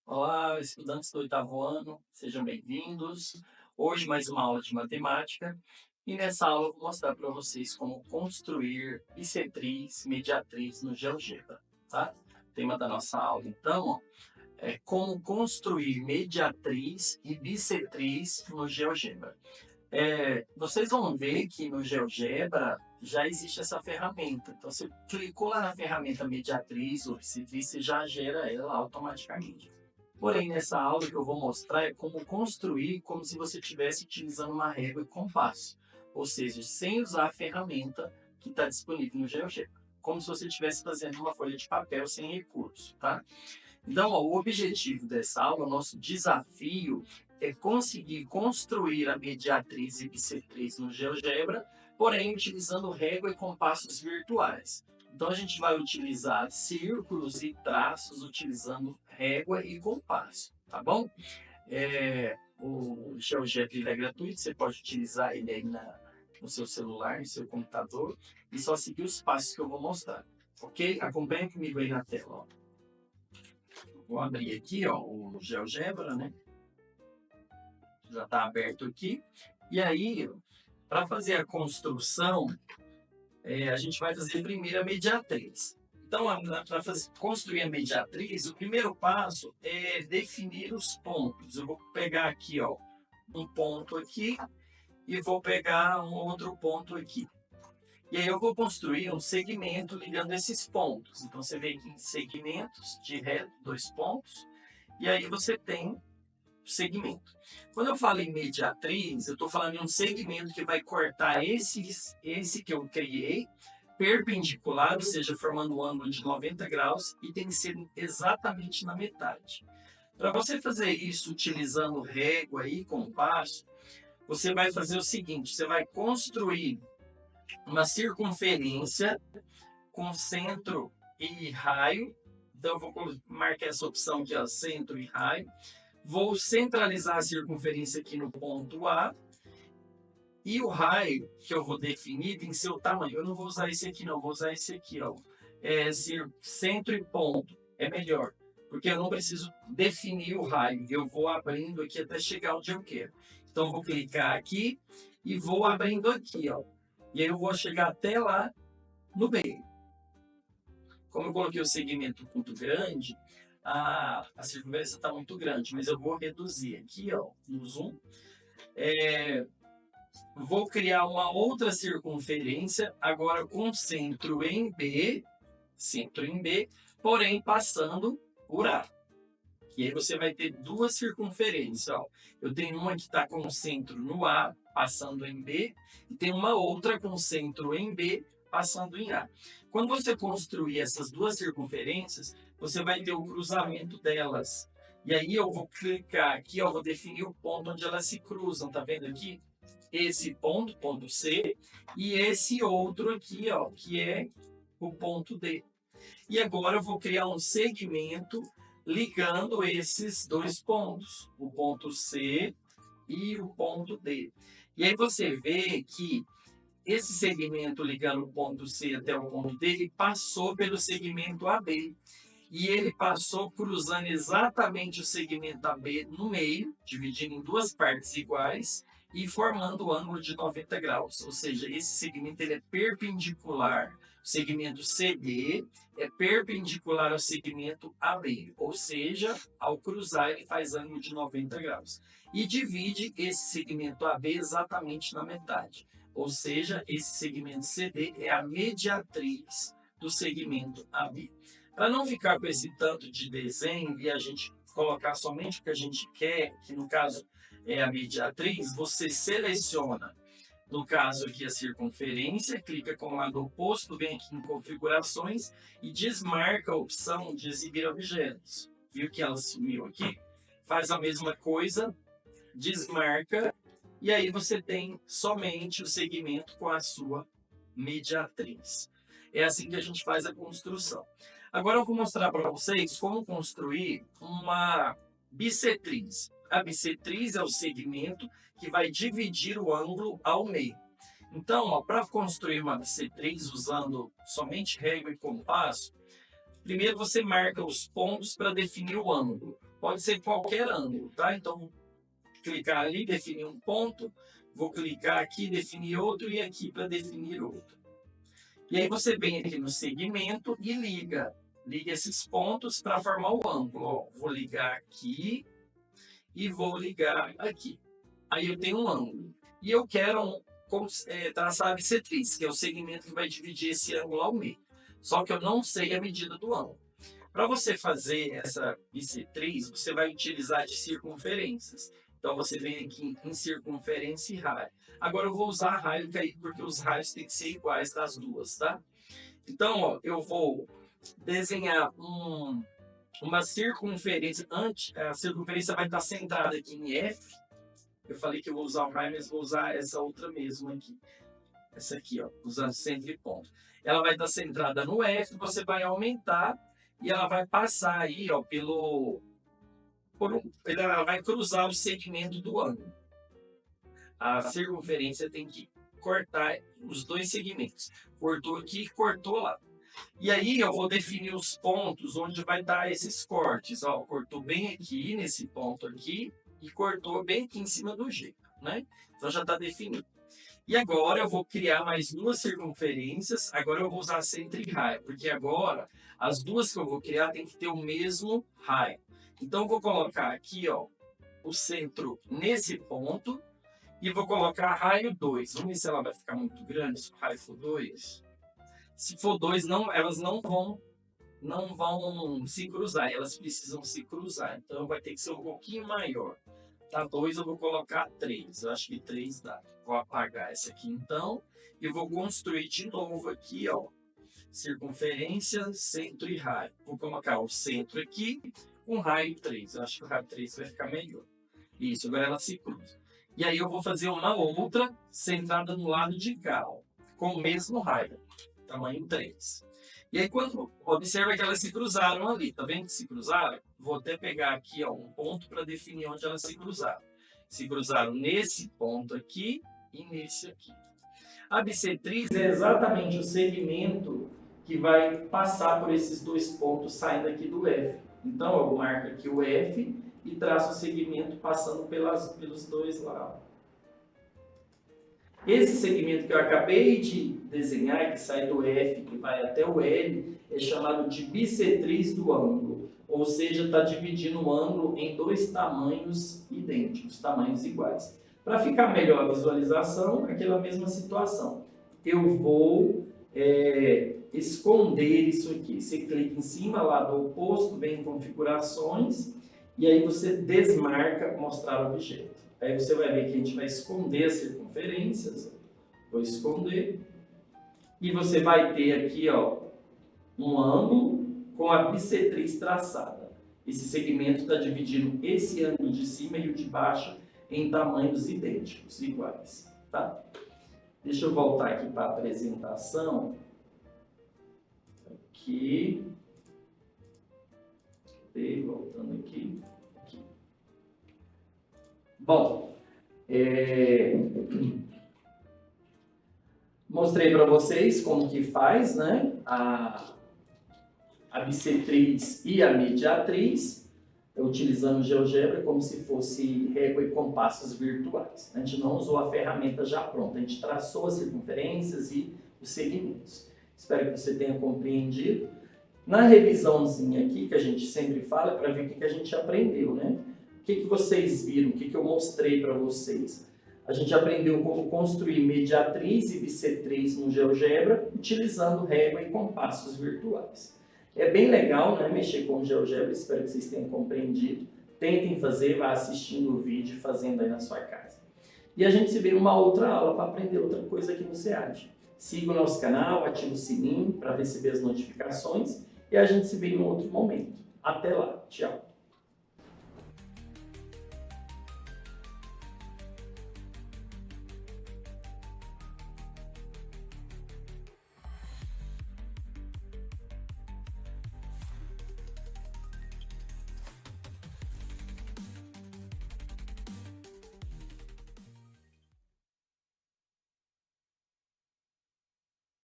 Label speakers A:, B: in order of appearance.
A: Olá, estudantes do oitavo ano, sejam bem-vindos. Hoje mais uma aula de matemática e nessa aula eu vou mostrar para vocês como construir bissetriz, mediatriz no GeoGebra, tá? O tema da nossa aula, então, é como construir mediatriz e bissetriz no GeoGebra. Vocês vão ver que no GeoGebra já existe essa ferramenta. Então, você clicou lá na ferramenta mediatriz ou bissetriz, você já gera ela automaticamente. Porém, nessa aula que eu vou mostrar é como construir como se você estivesse utilizando uma régua e compasso, ou seja, sem usar a ferramenta que está disponível no GeoGebra, como se você estivesse fazendo uma folha de papel sem recurso, tá? Então, o objetivo dessa aula, o nosso desafio é conseguir construir a mediatriz e bissetriz no GeoGebra, porém utilizando régua e compassos virtuais. Então, a gente vai utilizar círculos e traços utilizando régua e compasso, tá bom? O GeoGebra é gratuito, você pode utilizar ele aí no seu celular, no seu computador, e só seguir os passos que eu vou mostrar, ok? Acompanhe comigo aí na tela, ó. Vou abrir aqui, ó, o GeoGebra, né? Já está aberto aqui. E aí, para fazer a construção, a gente vai fazer primeiro a mediatriz. Então, para construir a mediatriz, o primeiro passo é definir os pontos. Eu vou pegar aqui, ó, um ponto aqui e vou pegar um outro ponto aqui. E aí eu vou construir um segmento ligando esses pontos. Então, você vem aqui em segmentos de reto, dois pontos, e aí você tem segmento. Quando eu falo em mediatriz, eu estou falando em um segmento que vai cortar esse que eu criei, perpendicular, ou seja, formando um ângulo de 90 graus, e tem que ser exatamente na metade. Para você fazer isso utilizando régua e compasso, você vai fazer o seguinte: você vai construir uma circunferência com centro e raio. Então, eu vou marcar essa opção aqui, ó, centro e raio. Vou centralizar a circunferência aqui no ponto A. E o raio que eu vou definir tem seu tamanho. Eu não vou usar esse aqui, não. Vou usar esse aqui, ó. Centro e ponto. É melhor. Porque eu não preciso definir o raio. Eu vou abrindo aqui até chegar onde eu quero. Então, eu vou clicar aqui e vou abrindo aqui, ó. E aí eu vou chegar até lá no meio. Como eu coloquei o segmento muito grande, a circunferência está muito grande, mas eu vou reduzir aqui, ó, no zoom. Vou criar uma outra circunferência, agora com centro em B, porém passando por A. E aí você vai ter duas circunferências. Ó. Eu tenho uma que está com o centro no A, passando em B, e tem uma outra com o centro em B, passando em A. Quando você construir essas duas circunferências, você vai ter o cruzamento delas. E aí eu vou clicar aqui, ó, vou definir o ponto onde elas se cruzam, tá vendo aqui? Esse ponto, ponto C, e esse outro aqui, ó, que é o ponto D. E agora eu vou criar um segmento ligando esses dois pontos, o ponto C e o ponto D. E aí você vê que esse segmento ligando o ponto C até o ponto D, ele passou pelo segmento AB. E ele passou cruzando exatamente o segmento AB no meio, dividindo em duas partes iguais e formando o ângulo de 90 graus. Ou seja, esse segmento ele é perpendicular. O segmento CD é perpendicular ao segmento AB, ou seja, ao cruzar ele faz ângulo de 90 graus. E divide esse segmento AB exatamente na metade. Ou seja, esse segmento CD é a mediatriz do segmento AB. Para não ficar com esse tanto de desenho e a gente colocar somente o que a gente quer, que no caso é a mediatriz, você seleciona, no caso aqui a circunferência, clica com o lado oposto, vem aqui em configurações e desmarca a opção de exibir objetos. Viu que ela sumiu aqui? Faz a mesma coisa, desmarca e aí você tem somente o segmento com a sua mediatriz. É assim que a gente faz a construção. Agora eu vou mostrar para vocês como construir uma bissetriz. A bissetriz é o segmento que vai dividir o ângulo ao meio. Então, para construir uma bissetriz usando somente régua e compasso, Primeiro você marca os pontos para definir o ângulo. Pode ser qualquer ângulo, tá? Então, clicar ali, definir um ponto. Vou clicar aqui, definir outro e aqui para definir outro. E aí você vem aqui no segmento e liga esses pontos para formar o ângulo. Ó, vou ligar aqui e vou ligar aqui. Aí eu tenho um ângulo. E eu quero traçar a bissetriz, que é o segmento que vai dividir esse ângulo ao meio. Só que eu não sei a medida do ângulo. Para você fazer essa bissetriz, você vai utilizar de circunferências. Então você vem aqui em circunferência e raio. Agora eu vou usar raio caído porque os raios têm que ser iguais das duas, tá? Então, ó, eu vou desenhar uma circunferência. A circunferência vai estar centrada aqui em F. Eu falei que eu vou usar o raio, mas vou usar essa outra mesmo aqui. Essa aqui, ó, usando centro e ponto. Ela vai estar centrada no F, você vai aumentar e ela vai passar aí, ó, ela vai cruzar o segmento do ângulo. A circunferência tem que cortar os dois segmentos. Cortou aqui, cortou lá. E aí eu vou definir os pontos onde vai dar esses cortes. Ó, cortou bem aqui, nesse ponto aqui, e cortou bem aqui em cima do G, né? Então já está definido. E agora eu vou criar mais duas circunferências. Agora eu vou usar centro e raio, porque agora as duas que eu vou criar tem que ter o mesmo raio. Então eu vou colocar aqui, ó, o centro nesse ponto e vou colocar raio 2. Vamos ver se ela vai ficar muito grande, se o raio for 2. Se for 2, elas não vão se cruzar, elas precisam se cruzar. Então vai ter que ser um pouquinho maior. Tá 2, eu vou colocar 3. Eu acho que 3 dá. Vou apagar essa aqui então e vou construir de novo aqui, ó, circunferência, centro e raio. Vou colocar o centro aqui com raio 3. Eu acho que o raio 3 vai ficar melhor. Isso, agora ela se cruza. E aí eu vou fazer uma outra centrada no lado de cá, ó, com o mesmo raio, tamanho 3. E aí quando observa que elas se cruzaram ali, tá vendo que se cruzaram? Vou até pegar aqui, ó, um ponto para definir onde elas se cruzaram. Se cruzaram nesse ponto aqui e nesse aqui. A bissetriz é exatamente o segmento que vai passar por esses dois pontos saindo aqui do F. Então eu marco aqui o F e traço o segmento passando pelos dois lados. Esse segmento que eu acabei de desenhar, que sai do F, que vai até o L, é chamado de bissetriz do ângulo. Ou seja, está dividindo o ângulo em dois tamanhos idênticos, tamanhos iguais. Para ficar melhor a visualização, aquela mesma situação. Eu vou esconder isso aqui. Você clica em cima, lado oposto, vem em configurações, e aí você desmarca mostrar o objeto. Aí você vai ver que a gente vai esconder as circunferências. Vou esconder. E você vai ter aqui, ó, um ângulo com a bissetriz traçada. Esse segmento está dividindo esse ângulo de cima e o de baixo em tamanhos idênticos, iguais. Tá? Deixa eu voltar aqui para a apresentação. Aqui. Voltando aqui. Bom, mostrei para vocês como que faz, né, a bissetriz e a mediatriz, utilizando o GeoGebra como se fosse régua e compassos virtuais. A gente não usou a ferramenta já pronta, a gente traçou as circunferências e os segmentos. Espero que você tenha compreendido. Na revisãozinha aqui, que a gente sempre fala, para ver o que a gente aprendeu, né? O que vocês viram? O que eu mostrei para vocês? A gente aprendeu como construir mediatriz e bissetriz no GeoGebra, utilizando régua e compassos virtuais. É bem legal, né, mexer com o GeoGebra, espero que vocês tenham compreendido. Tentem fazer, vá assistindo o vídeo, fazendo aí na sua casa. E a gente se vê em uma outra aula para aprender outra coisa aqui no SEAD. Siga o nosso canal, ative o sininho para receber as notificações e a gente se vê em um outro momento. Até lá, tchau!